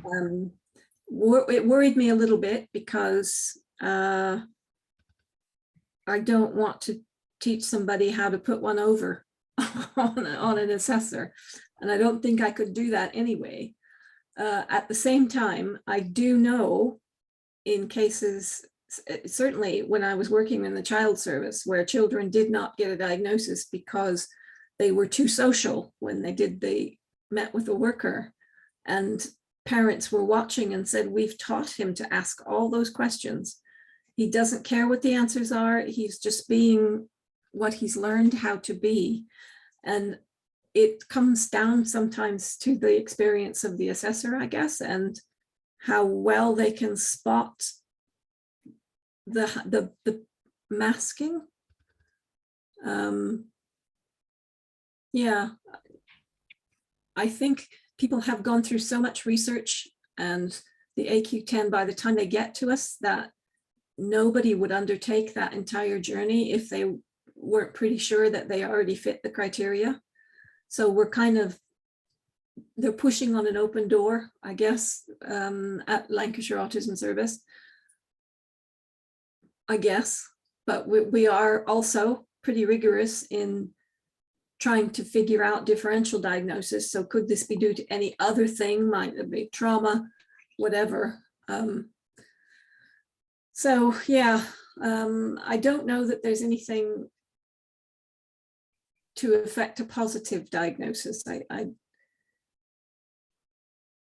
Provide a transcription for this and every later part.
It worried me a little bit because I don't want to teach somebody how to put one over on an assessor. And I don't think I could do that anyway. At the same time, I do know in cases, certainly when I was working in the child service, where children did not get a diagnosis because they were too social when they met with a worker, and parents were watching and said, we've taught him to ask all those questions. He doesn't care what the answers are. He's just being what he's learned how to be. And it comes down sometimes to the experience of the assessor, I guess, and how well they can spot the masking. Yeah, I think people have gone through so much research and the AQ10 by the time they get to us that nobody would undertake that entire journey if they weren't pretty sure that they already fit the criteria. So we're they're pushing on an open door, I guess, at Lancashire Autism Service, I guess, but we are also pretty rigorous in trying to figure out differential diagnosis. So could this be due to any other thing? Might it be trauma, whatever. So yeah, I don't know that there's anything to affect a positive diagnosis. I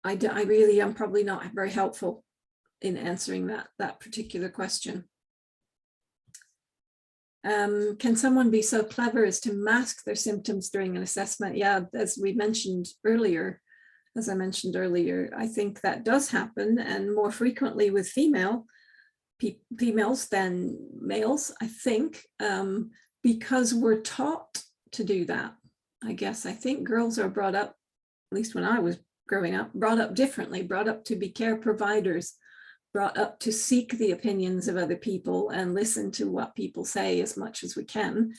really am probably not very helpful in answering that particular question. Can someone be so clever as to mask their symptoms during an assessment? Yeah, as I mentioned earlier, I think that does happen, and more frequently with females than males, I think, because we're taught to do that. I guess I think girls are brought up, at least when I was growing up, brought up differently, brought up to be care providers, brought up to seek the opinions of other people and listen to what people say as much as we can.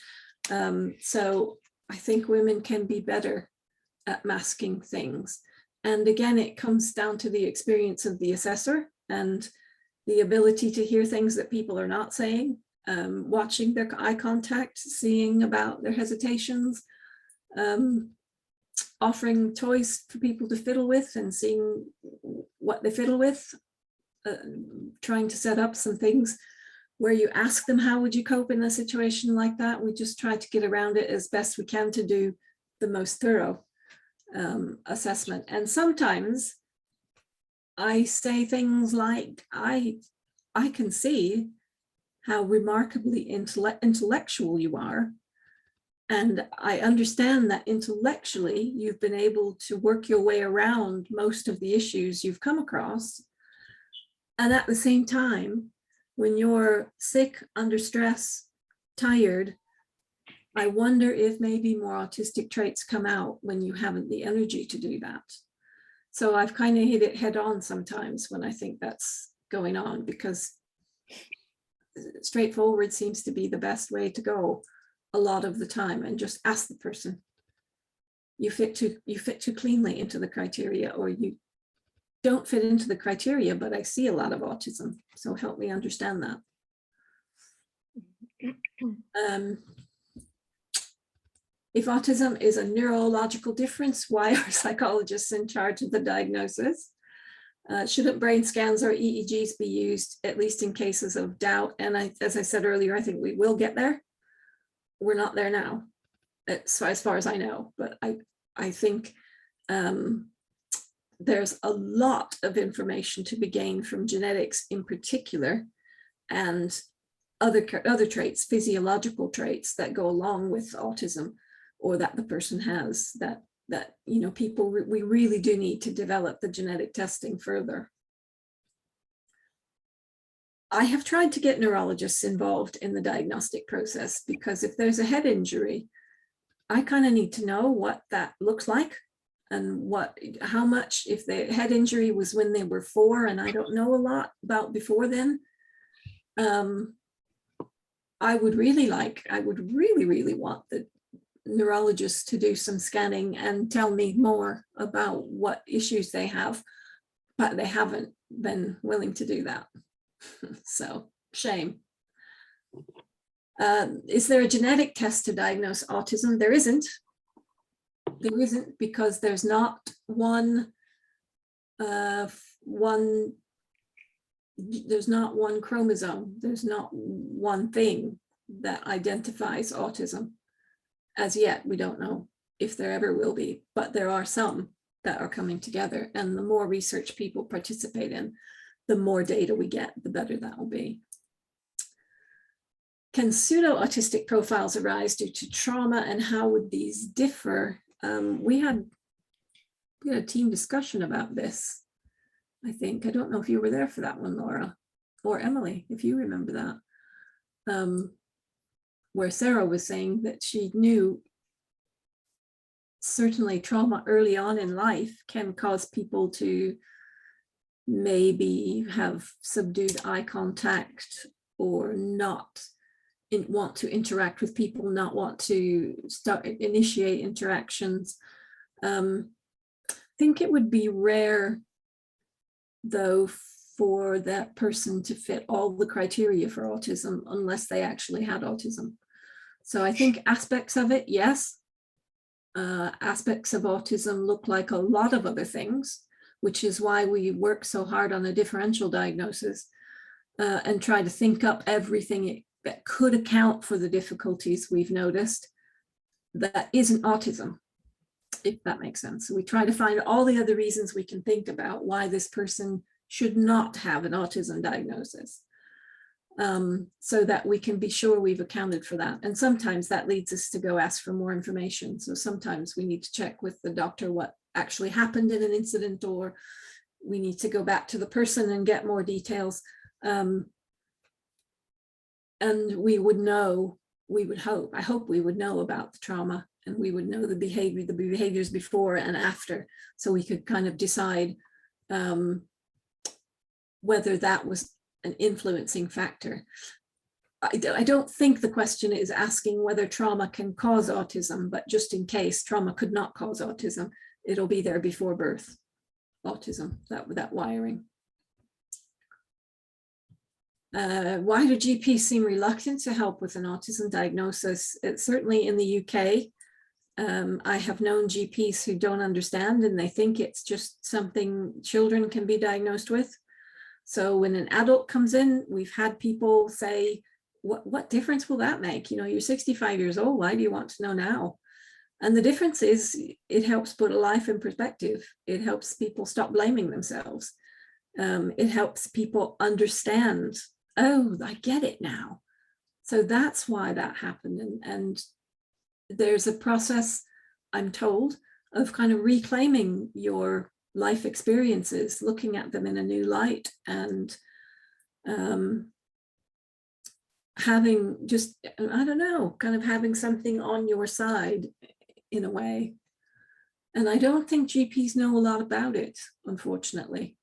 So I think women can be better at masking things. And again, it comes down to the experience of the assessor and the ability to hear things that people are not saying, watching their eye contact, seeing about their hesitations, offering toys for people to fiddle with and seeing what they fiddle with, trying to set up some things where you ask them, how would you cope in a situation like that? We just try to get around it as best we can to do the most thorough assessment. And sometimes I say things like, I can see how remarkably intellectual you are. And I understand that intellectually you've been able to work your way around most of the issues you've come across. And at the same time, when you're sick, under stress, tired, I wonder if maybe more autistic traits come out when you haven't the energy to do that. So I've kind of hit it head on sometimes when I think that's going on, because straightforward seems to be the best way to go a lot of the time, and just ask the person, you fit too cleanly into the criteria, or you don't fit into the criteria, but I see a lot of autism, so help me understand that. If autism is a neurological difference, why are psychologists in charge of the diagnosis? Shouldn't brain scans or EEGs be used, at least in cases of doubt? And as I said earlier, I think we will get there. We're not there now, as far as I know, but I think there's a lot of information to be gained from genetics in particular, and other traits, physiological traits that go along with autism, or that the person has, that you know, we really do need to develop the genetic testing further. I have tried to get neurologists involved in the diagnostic process, because if there's a head injury, I kind of need to know what that looks like, and how much, if the head injury was when they were 4 and I don't know a lot about before then. I would really want the neurologist to do some scanning and tell me more about what issues they have, but they haven't been willing to do that. So shame. Is there a genetic test to diagnose autism? There isn't. There isn't, because there's not one there's not one chromosome, there's not one thing that identifies autism. As yet, we don't know if there ever will be, but there are some that are coming together, and the more research people participate in, the more data we get, the better that will be. Can pseudo-autistic profiles arise due to trauma, and how would these differ? We had a team discussion about this, I think. I don't know if you were there for that one, Laura, or Emily, if you remember that, where Sarah was saying that she knew certainly trauma early on in life can cause people to maybe have subdued eye contact, or not want to interact with people, not want to initiate interactions. I think it would be rare, though, for that person to fit all the criteria for autism unless they actually had autism. So I think aspects of it, yes. Aspects of autism look like a lot of other things, which is why we work so hard on a differential diagnosis and try to think up everything that could account for the difficulties we've noticed that isn't autism, if that makes sense. So we try to find all the other reasons we can think about why this person should not have an autism diagnosis, so that we can be sure we've accounted for that. And sometimes that leads us to go ask for more information. So sometimes we need to check with the doctor what actually happened in an incident, or we need to go back to the person and get more details. And we would know, we would hope, I hope we would know about the trauma, and we would know the behaviors before and after, so we could kind of decide whether that was an influencing factor. I don't think the question is asking whether trauma can cause autism, but just in case trauma could not cause autism, it'll be there before birth, autism, that wiring. Why do GPs seem reluctant to help with an autism diagnosis? It's certainly in the UK. I have known GPs who don't understand, and they think it's just something children can be diagnosed with. So when an adult comes in, we've had people say, what difference will that make? You know, you're 65 years old, why do you want to know now? And the difference is it helps put a life in perspective. It helps people stop blaming themselves. It helps people understand, oh, I get it now. So that's why that happened. And there's a process, I'm told, of kind of reclaiming your life experiences, looking at them in a new light, and having just, I don't know, kind of having something on your side in a way. And I don't think GPs know a lot about it, unfortunately.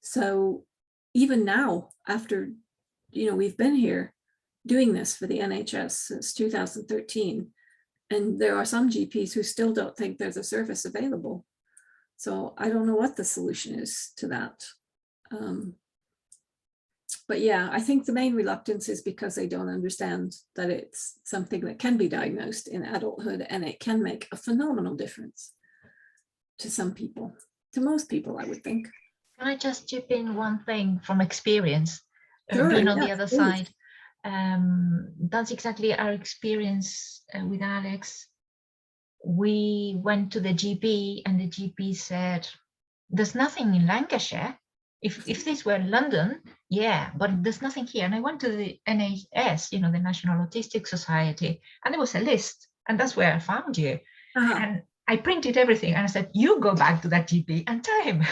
So even now, after, you know, we've been here doing this for the NHS since 2013, and there are some GPs who still don't think there's a service available. So I don't know what the solution is to that. But yeah, I think the main reluctance is because they don't understand that it's something that can be diagnosed in adulthood, and it can make a phenomenal difference to some people, to most people, I would think. Can I just chip in one thing from experience? Sure, being on yeah, the other please. side, that's exactly our experience with Alex. We went to the GP, and the GP said, there's nothing in Lancashire. If this were London, yeah, but there's nothing here. And I went to the NHS, you know, the National Autistic Society, and there was a list, and that's where I found you. And I printed everything, and I said, you go back to that GP and tell him.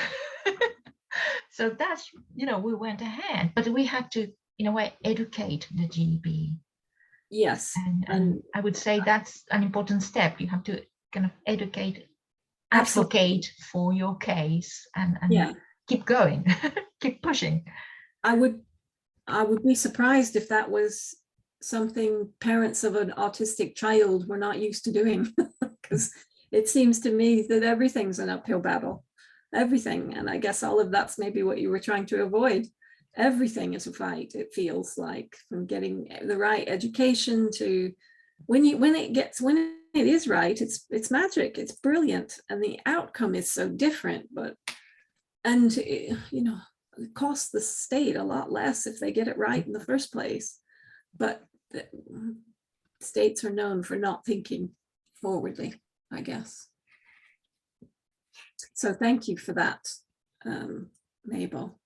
So that's, you know, we went ahead, but we had to, in a way, educate the GP. Yes. And I would say that's an important step. You have to kind of educate, Absolutely. advocate for your case, and yeah, keep going, keep pushing. I would be surprised if that was something parents of an autistic child were not used to doing, because it seems to me that everything's an uphill battle. everything. And I guess all of that's maybe what you were trying to avoid. Everything is a fight, it feels like, from getting the right education to when it is right, it's magic, it's brilliant, and the outcome is so different. But it costs the state a lot less if they get it right in the first place. But the states are known for not thinking forwardly, I guess. So thank you for that, Mabel.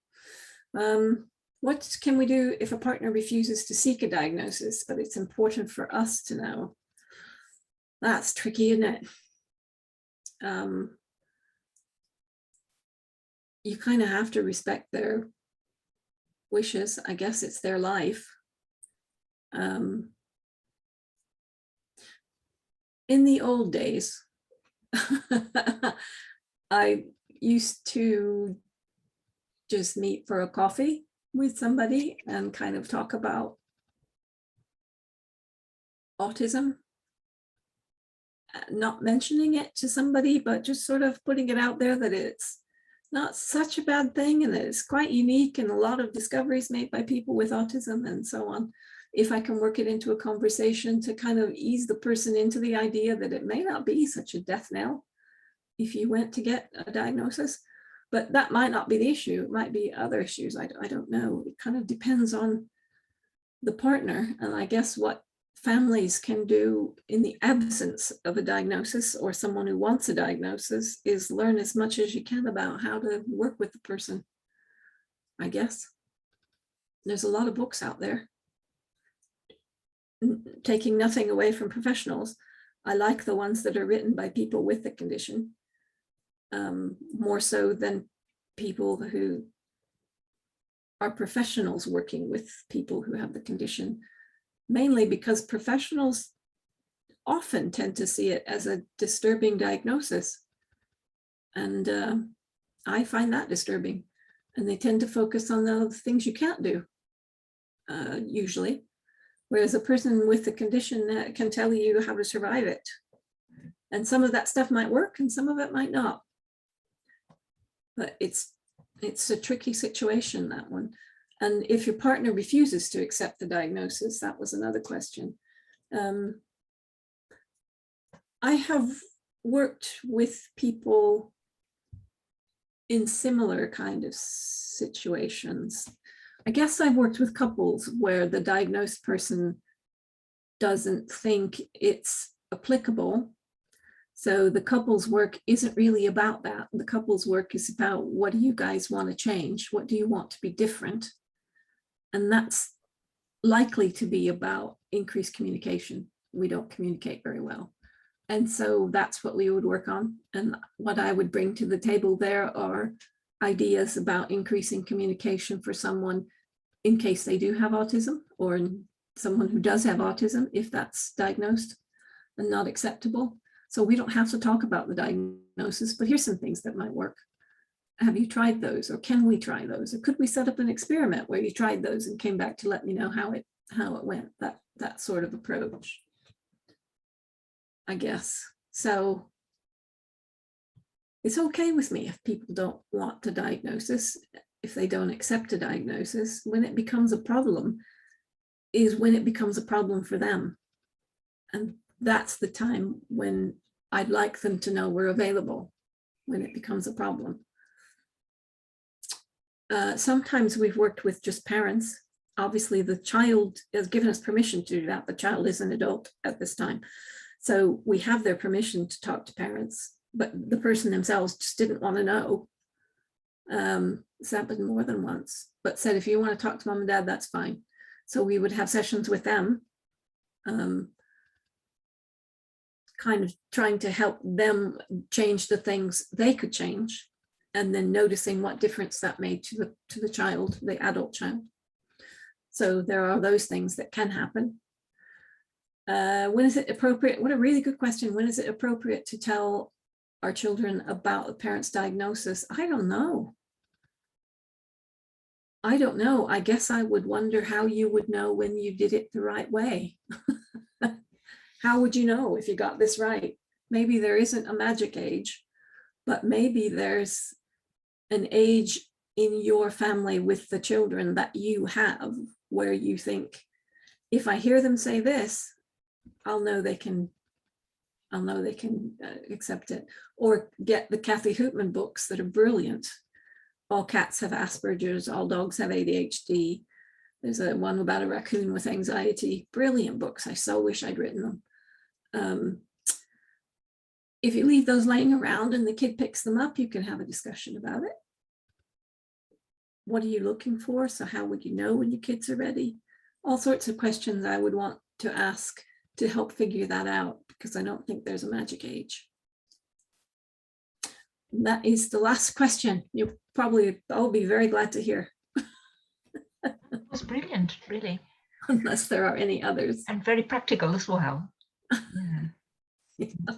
What can we do if a partner refuses to seek a diagnosis, but it's important for us to know? That's tricky, isn't it? You kind of have to respect their wishes. I guess it's their life. In the old days, I used to just meet for a coffee with somebody and kind of talk about autism, not mentioning it to somebody, but just sort of putting it out there that it's not such a bad thing and that it's quite unique, and a lot of discoveries made by people with autism and so on. If I can work it into a conversation to kind of ease the person into the idea that it may not be such a death knell if you went to get a diagnosis, but that might not be the issue. It might be other issues. I don't know. It kind of depends on the partner. And I guess what families can do in the absence of a diagnosis or someone who wants a diagnosis is learn as much as you can about how to work with the person. I guess there's a lot of books out there. Taking nothing away from professionals, I like the ones that are written by people with the condition, more so than people who are professionals working with people who have the condition, mainly because professionals often tend to see it as a disturbing diagnosis. And I find that disturbing. And they tend to focus on the things you can't do, usually. Whereas a person with the condition can tell you how to survive it. And some of that stuff might work and some of it might not. But it's a tricky situation, that one. And if your partner refuses to accept the diagnosis, that was another question. I have worked with people in similar kind of situations. I guess I've worked with couples where the diagnosed person doesn't think it's applicable. So the couple's work isn't really about that. The couple's work is about, what do you guys want to change? What do you want to be different? And that's likely to be about increased communication. We don't communicate very well. And so that's what we would work on. And what I would bring to the table there are ideas about increasing communication for someone in case they do have autism, or someone who does have autism, if that's diagnosed and not acceptable. So we don't have to talk about the diagnosis, but here's some things that might work. Have you tried those, or can we try those? Or could we set up an experiment where you tried those and came back to let me know how it went? That sort of approach, I guess. So it's okay with me if people don't want a diagnosis, if they don't accept a diagnosis. When it becomes a problem is when it becomes a problem for them. And that's the time when I'd like them to know we're available, when it becomes a problem. Sometimes we've worked with just parents. Obviously, the child has given us permission to do that. The child is an adult at this time. So we have their permission to talk to parents, but the person themselves just didn't want to know. It's happened more than once, but said, if you want to talk to mom and dad, that's fine. So we would have sessions with them, kind of trying to help them change the things they could change, and then noticing what difference that made to the child, the adult child. So there are those things that can happen. When is it appropriate? What a really good question. When is it appropriate to tell our children about the parent's diagnosis? I don't know. I guess I would wonder how you would know when you did it the right way. How would you know if you got this right? Maybe there isn't a magic age, but maybe there's an age in your family with the children that you have where you think, if I hear them say this, I'll know they can accept it. Or get the Kathy Hoopman books that are brilliant. All cats have Asperger's, all dogs have ADHD. There's one about a raccoon with anxiety. Brilliant books. I so wish I'd written them. If you leave those laying around and the kid picks them up, you can have a discussion about it. What are you looking for? So how would you know when your kids are ready? All sorts of questions I would want to ask to help figure that out, because I don't think there's a magic age. And that is the last question. You'll probably all be very glad to hear. It was brilliant, really. Unless there are any others. And very practical as well. Yeah. Yeah.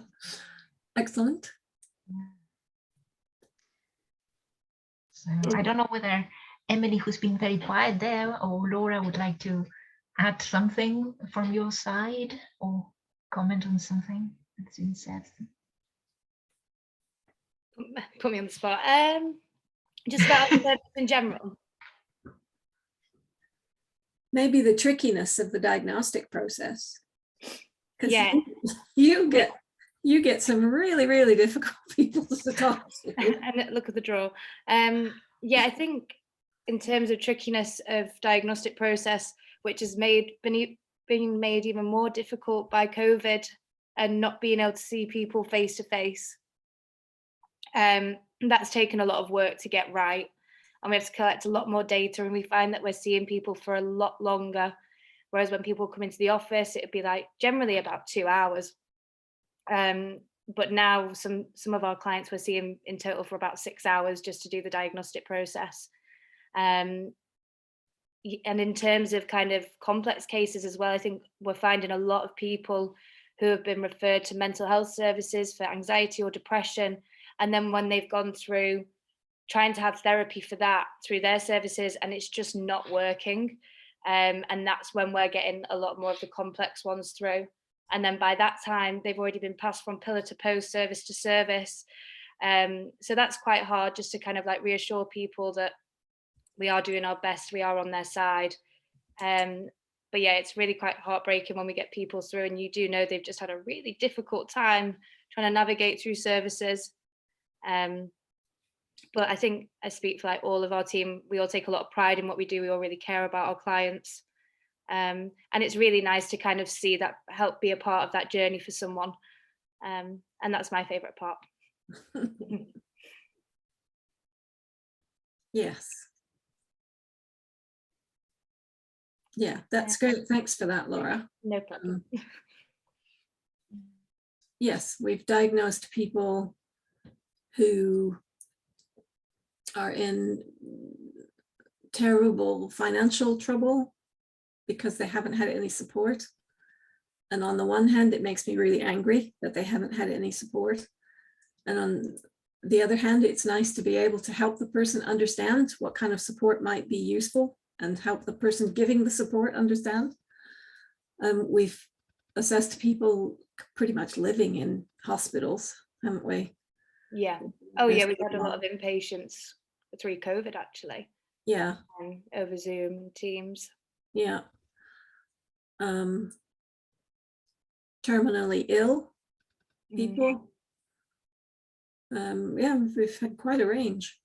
Excellent. Yeah. So I don't know whether Emily, who's been very quiet there, or Laura would like to add something from your side or comment on something that's been said. Put me on the spot. Just about in general. Maybe the trickiness of the diagnostic process. Yeah. You get some really, really difficult people to talk to. And look at the draw. Yeah, I think in terms of trickiness of diagnostic process, which has been made even more difficult by COVID and not being able to see people face to face. That's taken a lot of work to get right. And we have to collect a lot more data, and we find that we're seeing people for a lot longer. Whereas when people come into the office, it'd be like generally about 2 hours. But now some of our clients we're seeing in total for about 6 hours just to do the diagnostic process. And in terms of kind of complex cases as well, I think we're finding a lot of people who have been referred to mental health services for anxiety or depression. And then when they've gone through trying to have therapy for that through their services, and it's just not working. And that's when we're getting a lot more of the complex ones through. And then by that time, they've already been passed from pillar to post, service to service. So that's quite hard, just to kind of like reassure people that we are doing our best, we are on their side. But yeah, it's really quite heartbreaking when we get people through and you do know they've just had a really difficult time trying to navigate through services. But I think I speak for like all of our team, we all take a lot of pride in what we do. We all really care about our clients. And it's really nice to kind of see that, help be a part of that journey for someone. And that's my favorite part. Yes. Yeah, that's great. Thanks for that, Laura. No problem. Yes, we've diagnosed people who are in terrible financial trouble because they haven't had any support. And on the one hand, it makes me really angry that they haven't had any support. And on the other hand, it's nice to be able to help the person understand what kind of support might be useful and help the person giving the support understand. We've assessed people pretty much living in hospitals, haven't we? Yeah. Oh yeah, we've had a lot of inpatients through COVID actually. Yeah. Over Zoom, Teams. Yeah. Terminally ill people. Yeah, we've had quite a range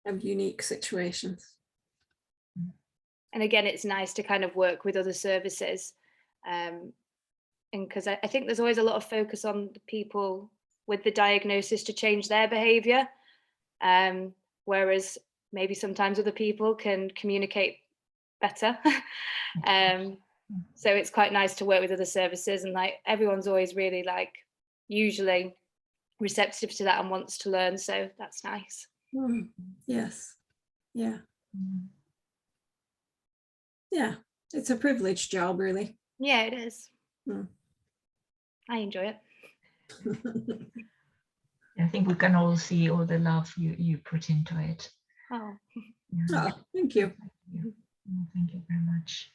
of unique situations. And again, it's nice to kind of work with other services. And because I think there's always a lot of focus on the people with the diagnosis to change their behavior. Whereas maybe sometimes other people can communicate better. So it's quite nice to work with other services, and like everyone's always really like usually receptive to that and wants to learn. So that's nice. Yes. Yeah. Yeah. It's a privileged job, really. Yeah, it is. I enjoy it. I think we can all see all the love you put into it. Oh. Oh, thank you. Thank you very much.